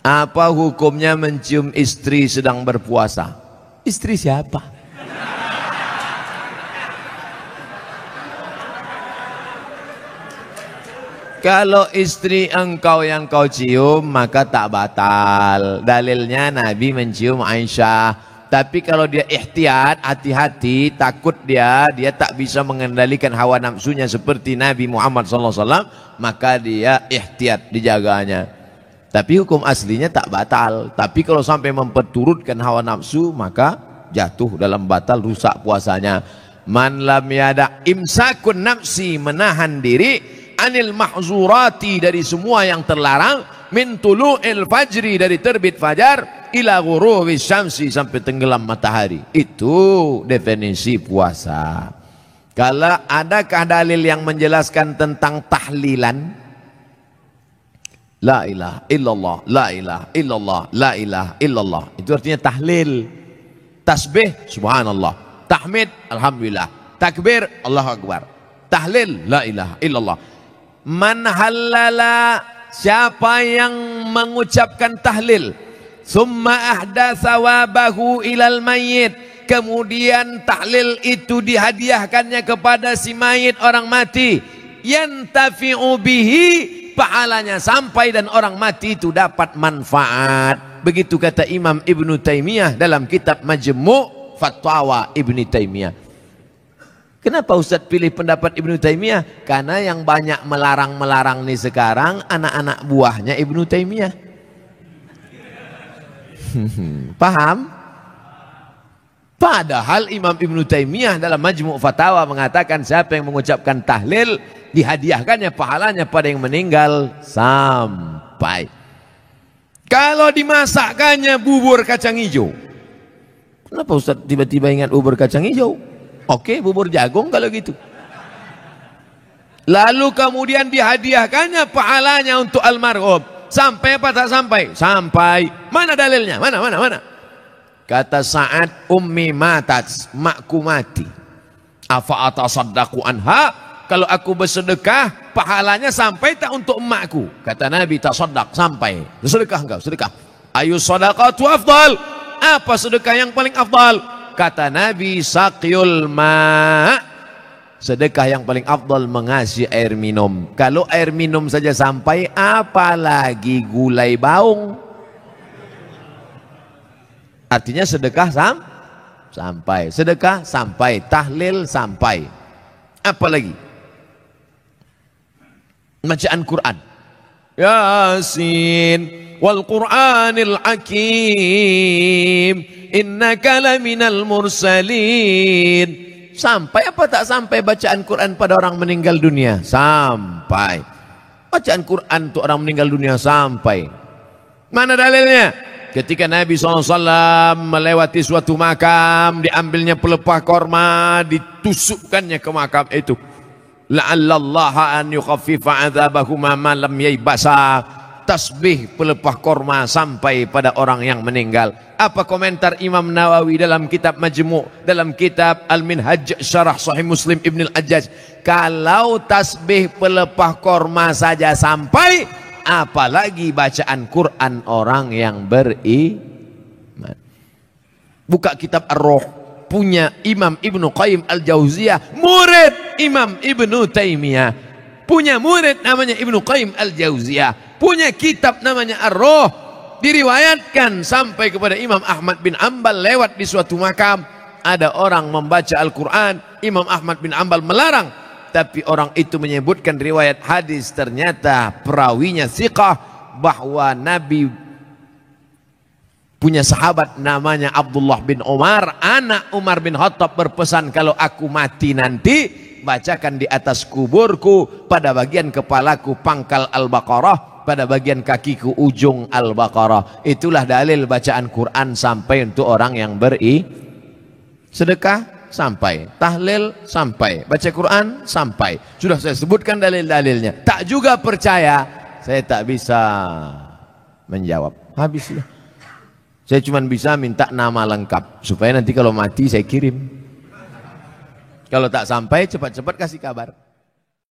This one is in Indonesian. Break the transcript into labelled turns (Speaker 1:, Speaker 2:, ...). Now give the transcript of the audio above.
Speaker 1: Apa hukumnya mencium istri sedang berpuasa? Istri siapa? Kalau istri engkau yang kau cium maka tak batal. Dalilnya Nabi mencium Aisyah. Tapi kalau dia ihtiyat, hati-hati, takut dia tak bisa mengendalikan hawa nafsunya seperti Nabi Muhammad SAW, maka dia ihtiyat, dijaganya. Tapi hukum aslinya tak batal. Tapi kalau sampai memperturutkan hawa nafsu, maka jatuh dalam batal, rusak puasanya. Man lam yada imsakun nafsi, menahan diri, anil mahzurati, dari semua yang terlarang, min tulu'il fajri, dari terbit fajar, ila ghurubi syamsi, sampai tenggelam matahari. Itu definisi puasa. Kalau adakah dalil yang menjelaskan tentang tahlilan? La ilaha illallah, la ilaha illallah, la ilaha illallah. Itu artinya tahlil. Tasbih, subhanallah. Tahmid, alhamdulillah. Takbir, Allahu akbar. Tahlil, la ilaha illallah. Man halala, siapa yang mengucapkan tahlil, summa ahda sawabahu ilal mayyit, kemudian tahlil itu dihadiahkannya kepada si mayit, orang mati, yantafi'u bihi, pahalanya sampai dan orang mati itu dapat manfaat. Begitu kata Imam Ibnu Taimiyah dalam kitab Majmu' Fatwa Ibnu Taimiyah. Kenapa Ustaz pilih pendapat Ibnu Taimiyah? Karena yang banyak melarang-melarang nih sekarang anak-anak buahnya Ibnu Taimiyah. Paham? Padahal Imam Ibnu Taimiyah dalam Majmu' Fatawa mengatakan siapa yang mengucapkan tahlil dihadiahkannya pahalanya pada yang meninggal sampai. Kalau dimasakkannya bubur kacang hijau, kenapa Ustaz tiba-tiba ingat bubur kacang hijau? Oke, bubur jagung kalau gitu. Lalu kemudian dihadiahkannya pahalanya untuk almarhum. Sampai apa tak sampai? Sampai. Mana dalilnya? Mana? Kata Sa'ad, ummi matat, makku mati. Afa atasaddaqu anha, kalau aku bersedekah pahalanya sampai tak untuk emakku? Kata Nabi, tasaddaq, sampai. Sedekah engkau, sedekah. Ayu sadaqatu afdal, apa sedekah yang paling afdal? Kata Nabi, saqyul ma', sedekah yang paling afdal mengasih air minum. Kalau air minum saja sampai, apalagi gulai baung. Artinya sedekah sampai, sedekah sampai, tahlil sampai. Apa lagi? Bacaan Quran. Yasin wal Qur'anil Hakim, innaka laminal mursalin. Sampai apa tak sampai bacaan Quran pada orang meninggal dunia? Sampai. Bacaan Quran untuk orang meninggal dunia sampai. Mana dalilnya? Ketika Nabi SAW melewati suatu makam, diambilnya pelepah korma, ditusukkannya ke makam itu. La'allallaha an yukhaffifa adzabahuma ma lam yaybasa. Tasbih pelepah korma sampai pada orang yang meninggal. Apa komentar Imam Nawawi dalam kitab Majmu', dalam kitab Al-Minhaj Syarah Sahih Muslim Ibn Al-Ajjaj? Kalau tasbih pelepah korma saja sampai, apalagi bacaan Quran orang yang beriman. Buka kitab Ar-Ruh, punya Imam Ibnu Qayyim Al-Jauziyah, murid Imam Ibnu Taimiyah, punya murid namanya Ibnu Qayyim Al-Jauziyah, punya kitab namanya Ar-Ruh, diriwayatkan sampai kepada Imam Ahmad bin Ambal lewat di suatu makam, ada orang membaca Al-Quran, Imam Ahmad bin Ambal melarang, tapi orang itu menyebutkan riwayat hadis, ternyata perawinya thiqah, bahwa Nabi punya sahabat namanya Abdullah bin Umar, anak Umar bin Khattab, berpesan, kalau aku mati nanti, bacakan di atas kuburku, pada bagian kepalaku pangkal Al-Baqarah, pada bagian kakiku ujung Al-Baqarah. Itulah dalil bacaan Quran sampai untuk orang yang sedekah sampai, tahlil sampai, baca Quran sampai. Sudah saya sebutkan dalil-dalilnya. Tak juga percaya, saya tak bisa menjawab. Habislah. Saya cuma bisa minta nama lengkap supaya nanti kalau mati saya kirim. Kalau tak sampai, cepat-cepat kasih kabar.